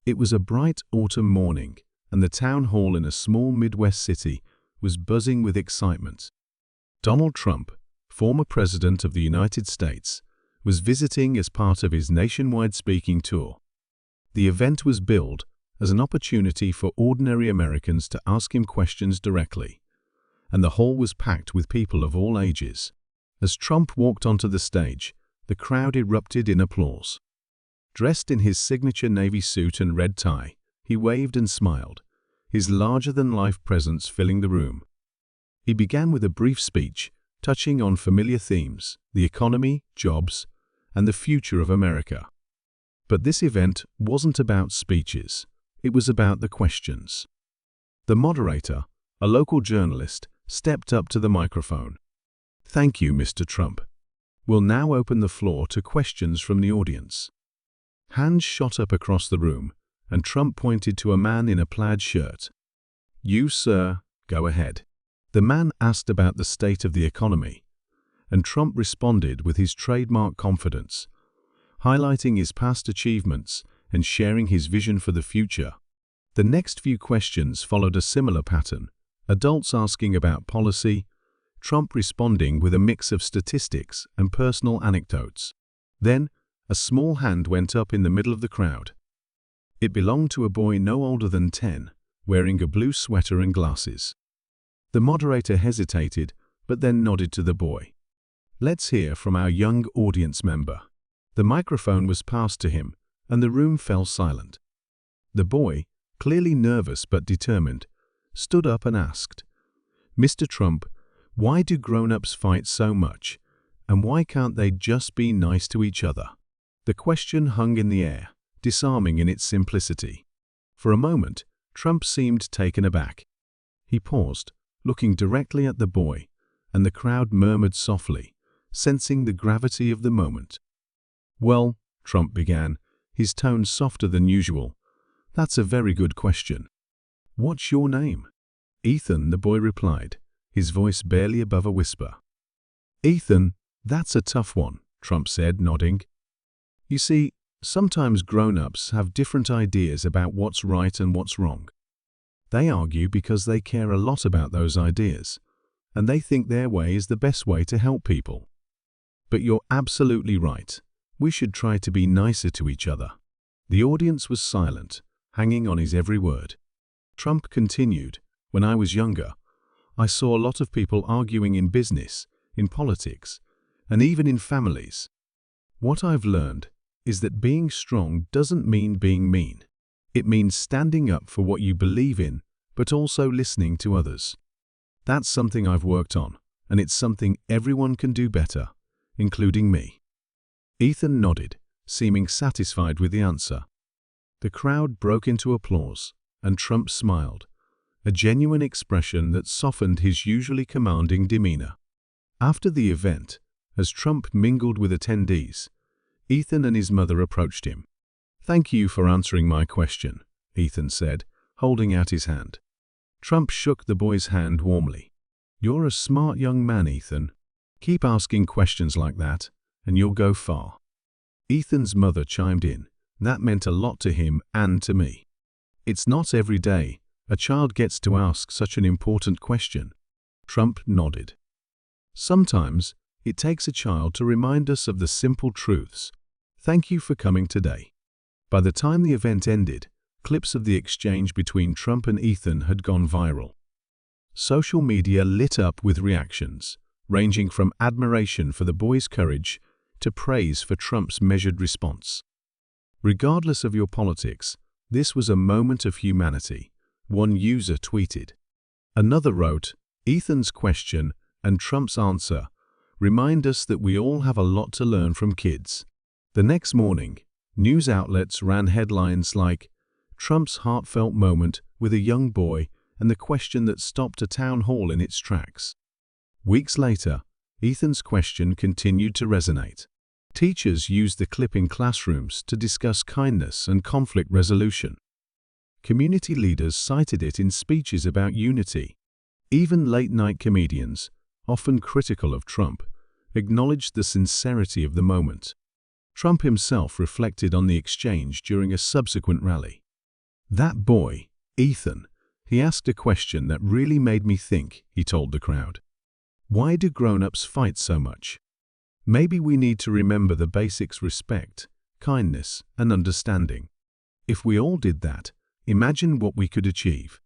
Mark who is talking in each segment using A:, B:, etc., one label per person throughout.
A: It was a bright autumn morning, and the town hall in a small Midwest city was buzzing with excitement. Donald Trump, former President of the United States, was visiting as part of his nationwide speaking tour. The event was billed as an opportunity for ordinary Americans to ask him questions directly, and the hall was packed with people of all ages. As Trump walked onto the stage, the crowd erupted in applause. Dressed in his signature navy suit and red tie, he waved and smiled, his larger-than-life presence filling the room. He began with a brief speech, touching on familiar themes: the economy, jobs, and the future of America. But this event wasn't about speeches. It was about the questions. The moderator, a local journalist, stepped up to the microphone. "Thank you, Mr. Trump. We'll now open the floor to questions from the audience." Hands shot up across the room, and Trump pointed to a man in a plaid shirt. "You, sir, go ahead." The man asked about the state of the economy, and Trump responded with his trademark confidence, highlighting his past achievements and sharing his vision for the future. The next few questions followed a similar pattern, adults asking about policy, Trump responding with a mix of statistics and personal anecdotes. Then, a small hand went up in the middle of the crowd. It belonged to a boy no older than 10, wearing a blue sweater and glasses. The moderator hesitated, but then nodded to the boy. "Let's hear from our young audience member." The microphone was passed to him, and the room fell silent. The boy, clearly nervous but determined, stood up and asked, "Mr. Trump, why do grown-ups fight so much, and why can't they just be nice to each other?" The question hung in the air, disarming in its simplicity. For a moment, Trump seemed taken aback. He paused, looking directly at the boy, and the crowd murmured softly, sensing the gravity of the moment. "Well," Trump began, his tone softer than usual, "that's a very good question. What's your name?" "Ethan," the boy replied, his voice barely above a whisper. "Ethan, that's a tough one," Trump said, nodding. "You see, sometimes grown-ups have different ideas about what's right and what's wrong. They argue because they care a lot about those ideas, and they think their way is the best way to help people. But you're absolutely right. We should try to be nicer to each other." The audience was silent, hanging on his every word. Trump continued, "When I was younger, I saw a lot of people arguing in business, in politics, and even in families. What I've learned is that being strong doesn't mean being mean. It means standing up for what you believe in, but also listening to others. That's something I've worked on, and it's something everyone can do better, including me." Ethan nodded, seeming satisfied with the answer. The crowd broke into applause, and Trump smiled, a genuine expression that softened his usually commanding demeanor. After the event, as Trump mingled with attendees, Ethan and his mother approached him. "Thank you for answering my question," Ethan said, holding out his hand. Trump shook the boy's hand warmly. "You're a smart young man, Ethan. Keep asking questions like that, and you'll go far." Ethan's mother chimed in. That meant a lot to him and to me. "It's not every day a child gets to ask such an important question." Trump nodded. "Sometimes it takes a child to remind us of the simple truths. Thank you for coming today." By the time the event ended, clips of the exchange between Trump and Ethan had gone viral. Social media lit up with reactions, ranging from admiration for the boy's courage to praise for Trump's measured response. "Regardless of your politics, this was a moment of humanity," one user tweeted. Another wrote, "Ethan's question and Trump's answer remind us that we all have a lot to learn from kids." The next morning, news outlets ran headlines like, "Trump's heartfelt moment with a young boy and the question that stopped a town hall in its tracks." Weeks later, Ethan's question continued to resonate. Teachers used the clip in classrooms to discuss kindness and conflict resolution. Community leaders cited it in speeches about unity. Even late-night comedians, often critical of Trump, acknowledged the sincerity of the moment. Trump himself reflected on the exchange during a subsequent rally. "That boy, Ethan, he asked a question that really made me think," he told the crowd. "Why do grown-ups fight so much? Maybe we need to remember the basics: respect, kindness, and understanding. If we all did that, imagine what we could achieve."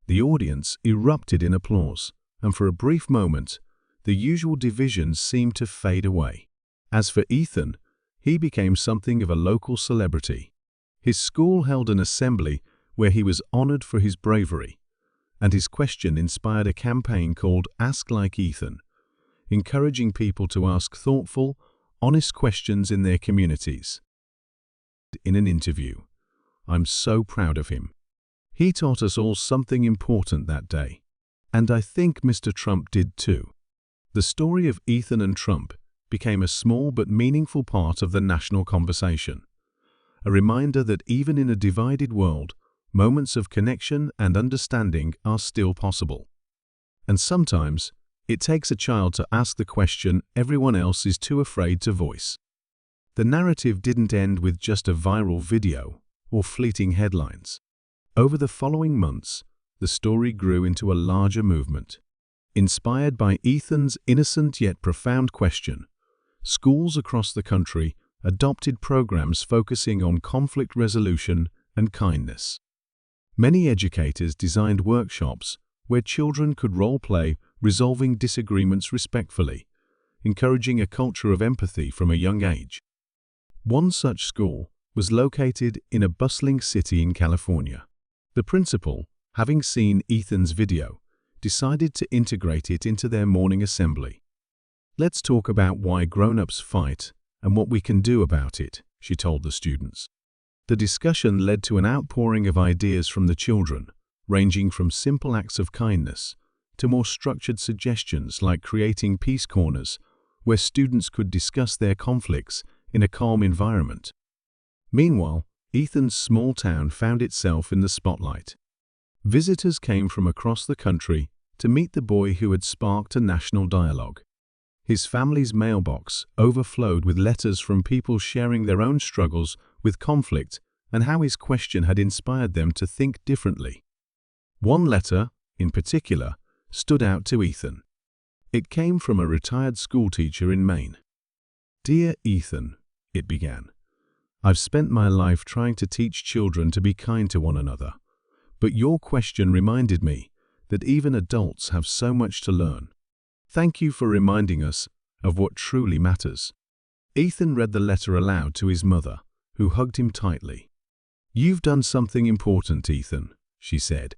A: The audience erupted in applause, and for a brief moment, the usual divisions seemed to fade away. As for Ethan, he became something of a local celebrity. His school held an assembly where he was honored for his bravery, and his question inspired a campaign called Ask Like Ethan, encouraging people to ask thoughtful, honest questions in their communities. In an interview, "I'm so proud of him. He taught us all something important that day. And I think Mr. Trump did too." The story of Ethan and Trump became a small but meaningful part of the national conversation, a reminder that even in a divided world, moments of connection and understanding are still possible. And sometimes, it takes a child to ask the question everyone else is too afraid to voice. The narrative didn't end with just a viral video or fleeting headlines. Over the following months, the story grew into a larger movement. Inspired by Ethan's innocent yet profound question, schools across the country adopted programs focusing on conflict resolution and kindness. Many educators designed workshops where children could role-play resolving disagreements respectfully, encouraging a culture of empathy from a young age. One such school was located in a bustling city in California. The principal, having seen Ethan's video, decided to integrate it into their morning assembly. "Let's talk about why grown-ups fight and what we can do about it," she told the students. The discussion led to an outpouring of ideas from the children, ranging from simple acts of kindness to more structured suggestions like creating peace corners where students could discuss their conflicts in a calm environment. Meanwhile, Ethan's small town found itself in the spotlight. Visitors came from across the country to meet the boy who had sparked a national dialogue. His family's mailbox overflowed with letters from people sharing their own struggles with conflict and how his question had inspired them to think differently. One letter, in particular, stood out to Ethan. It came from a retired schoolteacher in Maine. "Dear Ethan," it began, "I've spent my life trying to teach children to be kind to one another, but your question reminded me that even adults have so much to learn. Thank you for reminding us of what truly matters." Ethan read the letter aloud to his mother, who hugged him tightly. "You've done something important, Ethan," she said.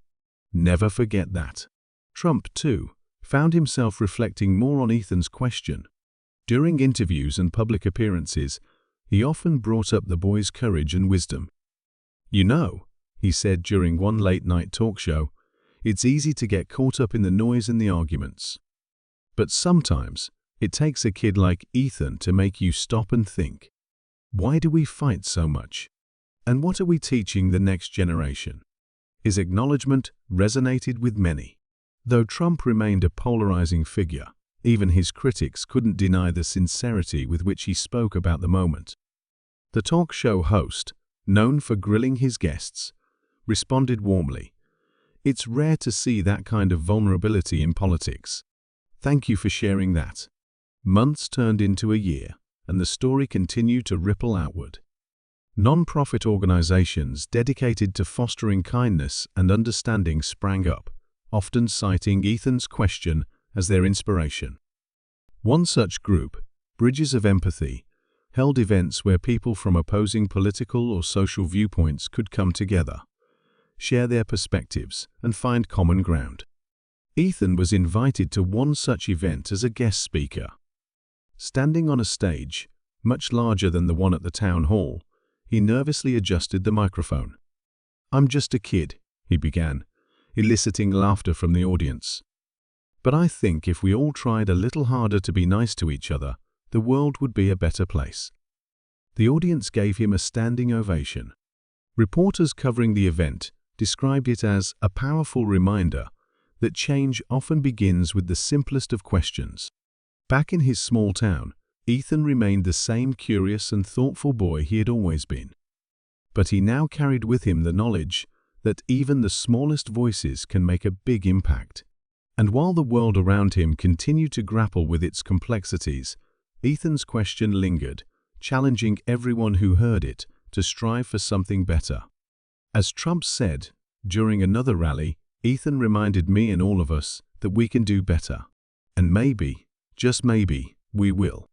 A: "Never forget that." Trump, too, found himself reflecting more on Ethan's question. During interviews and public appearances, he often brought up the boy's courage and wisdom. "You know," he said during one late-night talk show, "it's easy to get caught up in the noise and the arguments. But sometimes, it takes a kid like Ethan to make you stop and think. Why do we fight so much? And what are we teaching the next generation?" His acknowledgement resonated with many. Though Trump remained a polarizing figure, even his critics couldn't deny the sincerity with which he spoke about the moment. The talk show host, known for grilling his guests, responded warmly, "It's rare to see that kind of vulnerability in politics. Thank you for sharing that." Months turned into a year, and the story continued to ripple outward. Non-profit organizations dedicated to fostering kindness and understanding sprang up, often citing Ethan's question as their inspiration. One such group, Bridges of Empathy, held events where people from opposing political or social viewpoints could come together, share their perspectives, and find common ground. Ethan was invited to one such event as a guest speaker. Standing on a stage, much larger than the one at the town hall, he nervously adjusted the microphone. "I'm just a kid," he began, eliciting laughter from the audience. "But I think if we all tried a little harder to be nice to each other, the world would be a better place." The audience gave him a standing ovation. Reporters covering the event described it as a powerful reminder that change often begins with the simplest of questions. Back in his small town, Ethan remained the same curious and thoughtful boy he had always been. But he now carried with him the knowledge that even the smallest voices can make a big impact. And while the world around him continued to grapple with its complexities, Ethan's question lingered, challenging everyone who heard it to strive for something better. As Trump said during another rally, Ethan reminded me and all of us that we can do better. And maybe, just maybe, we will.